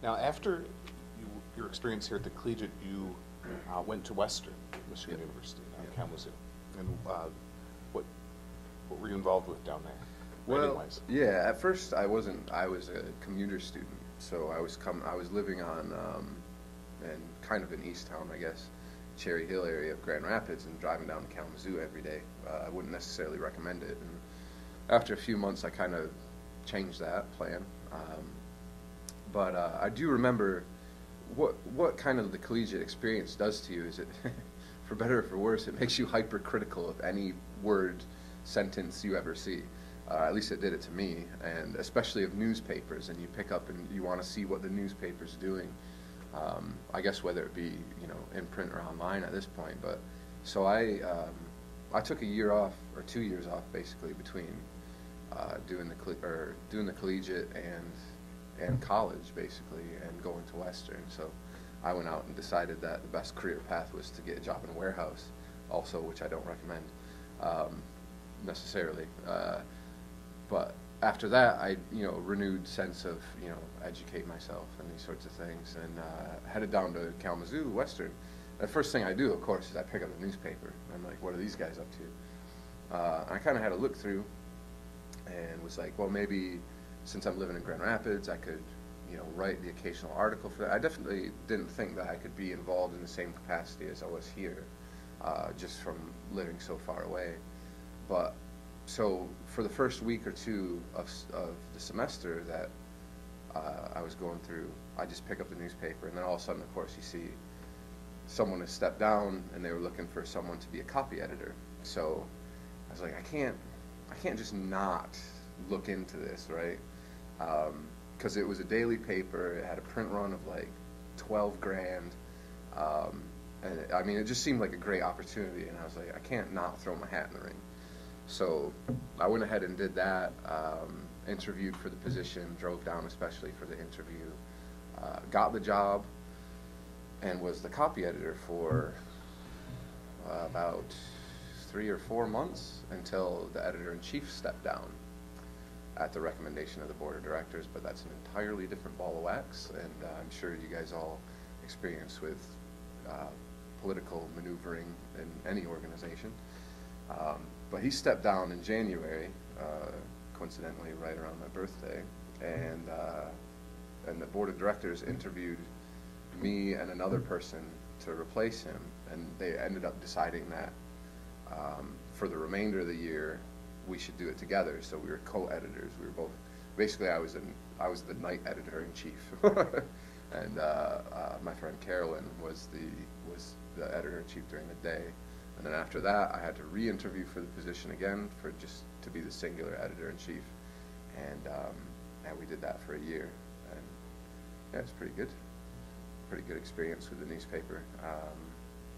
Now, after your experience here at the Collegiate, you went to Western Michigan Yep. University in Yep. Kalamazoo. And what what were you involved with down there, Well, writing-wise? yeah, at first I wasn't. I was a commuter student, so I was living on, in kind of in East Town, I guess, Cherry Hill area of Grand Rapids, and driving down to Kalamazoo every day. I wouldn't necessarily recommend it. And after a few months, I kind of changed that plan. But I do remember what kind of the collegiate experience does to you is it, for better or for worse, it makes you hypercritical of any word, sentence you ever see. At least it did it to me, and especially of newspapers. And you pick up and you want to see what the newspaper's doing. I guess whether it be in print or online at this point. But so I took a year off or 2 years off basically between doing the collegiate and college basically, and going to Western. So I went out and decided that the best career path was to get a job in a warehouse, also, which I don't recommend necessarily. But after that, I renewed sense of educate myself and these sorts of things, and headed down to Kalamazoo Western. The first thing I do, of course, is I pick up the newspaper. I'm like, what are these guys up to? I kind of had a look through, and was like, well, maybe since I'm living in Grand Rapids, I could write the occasional article for that. I definitely didn't think that I could be involved in the same capacity as I was here, just from living so far away. But so for the first week or two of the semester that I was going through, I just pick up the newspaper, and then all of a sudden, of course, you see someone has stepped down, and they were looking for someone to be a copy editor. So I was like, I can't just not look into this, right? Because it was a daily paper. It had a print run of like 12 grand. And I mean, it just seemed like a great opportunity, and I was like, I can't not throw my hat in the ring. So I went ahead and did that, interviewed for the position, drove down especially for the interview, got the job, and was the copy editor for about 3 or 4 months until the editor-in-chief stepped down at the recommendation of the board of directors. But that's an entirely different ball of wax, and I'm sure you guys all experience with political maneuvering in any organization. But he stepped down in January, coincidentally right around my birthday, and the board of directors interviewed me and another person to replace him, and they ended up deciding that for the remainder of the year we should do it together. So we were co-editors. We were both basically I was the night editor-in-chief, and my friend Carolyn was the editor-in-chief during the day. And then after that, I had to re-interview for the position again, for just to be the singular editor-in-chief, and we did that for a year, and yeah, it's pretty good experience with the newspaper.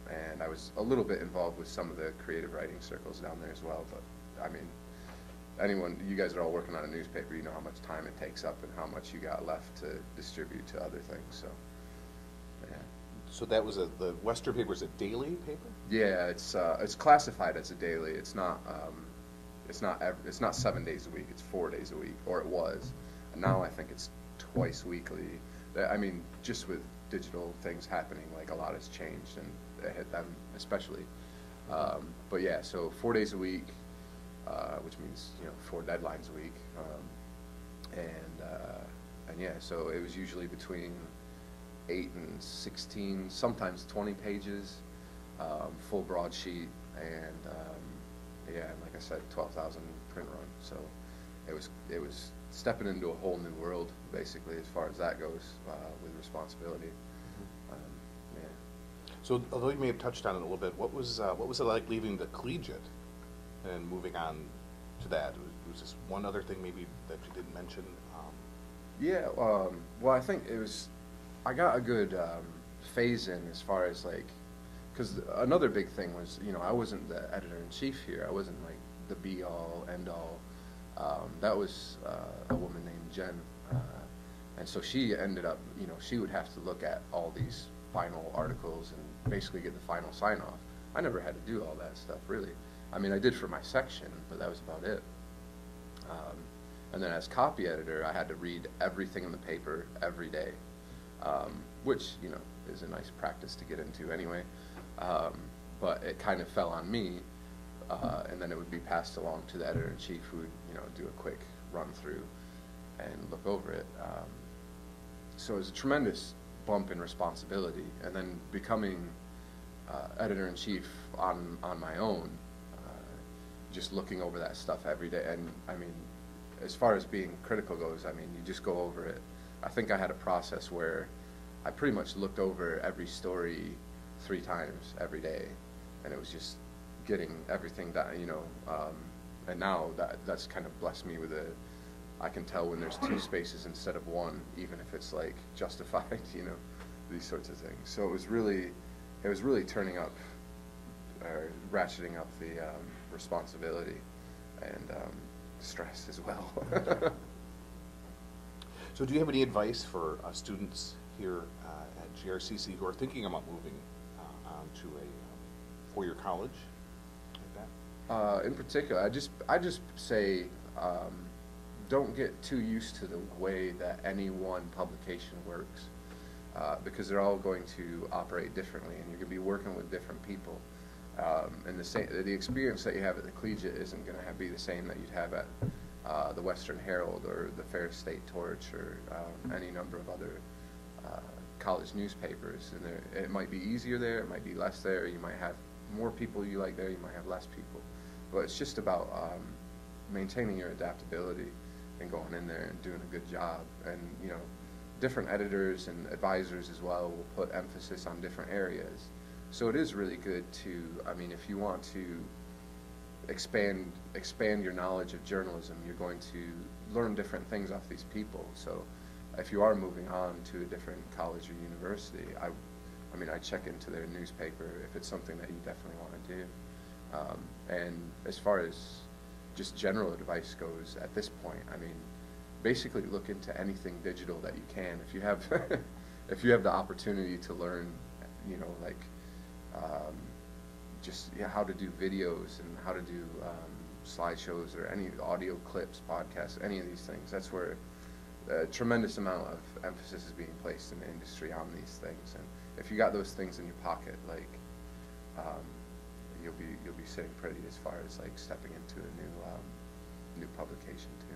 And I was a little bit involved with some of the creative writing circles down there as well. But I mean, you guys are all working on a newspaper. You know how much time it takes up and how much you got left to distribute to other things. So yeah. So that was the Western paper is a daily paper? Yeah, it's classified as a daily. It's not 7 days a week. It's 4 days a week, or it was. And now I think it's twice weekly. I mean, just with digital things happening, like a lot has changed, and it hit them especially. But yeah, so 4 days a week, which means 4 deadlines a week, and yeah, so it was usually between 8 and 16, sometimes 20 pages, full broadsheet, and yeah, and like I said, 12,000 print run. So it was stepping into a whole new world, basically, as far as that goes, with responsibility. Yeah. So although you may have touched on it a little bit, what was it like leaving the Collegiate and moving on to that? Was this one other thing maybe that you didn't mention? Yeah, well, I think I got a good phase in as far as like, because another big thing was, I wasn't the editor-in-chief here. I wasn't like the be-all, end-all. That was a woman named Jen, and so she ended up, she would have to look at all these final articles and basically get the final sign-off. I never had to do all that stuff, really. I mean, I did for my section, but that was about it. And then as copy editor, I had to read everything in the paper every day. which, you know, is a nice practice to get into anyway. But it kind of fell on me, and then it would be passed along to the editor-in-chief, who would, you know, do a quick run-through and look over it. So it was a tremendous bump in responsibility, and then becoming editor-in-chief on my own, just looking over that stuff every day. And I mean, as far as being critical goes, I mean, you just go over it. I think I had a process where I pretty much looked over every story 3 times every day, and it was just getting everything that, you know, and now that's kind of blessed me with I can tell when there's 2 spaces instead of 1, even if it's like justified, you know, these sorts of things. So it was really turning up, or ratcheting up the responsibility and stress as well. So do you have any advice for students here at GRCC who are thinking about moving on to a 4-year college like that? In particular, I just say, don't get too used to the way that any one publication works, because they're all going to operate differently, and you're going to be working with different people. And the experience that you have at the Collegiate isn't going to be the same that you'd have at the Western Herald or the Fair State Torch or any number of other college newspapers. And it might be easier there, it might be less there. You might have more people you like there, you might have less people. But it's just about maintaining your adaptability and going in there and doing a good job. And, you know, different editors and advisors as well will put emphasis on different areas. So it is really good to, I mean, if you want to expand your knowledge of journalism, you're going to learn different things off these people. So if you are moving on to a different college or university, I mean, I check into their newspaper if it's something that you definitely want to do. And as far as just general advice goes at this point, I mean, basically look into anything digital that you can. If you have if you have the opportunity to learn, you know, like just how to do videos and how to do slideshows or any audio clips, podcasts, any of these things, that's where a tremendous amount of emphasis is being placed in the industry on these things. And if you got those things in your pocket, like you'll be sitting pretty as far as like stepping into a new publication too.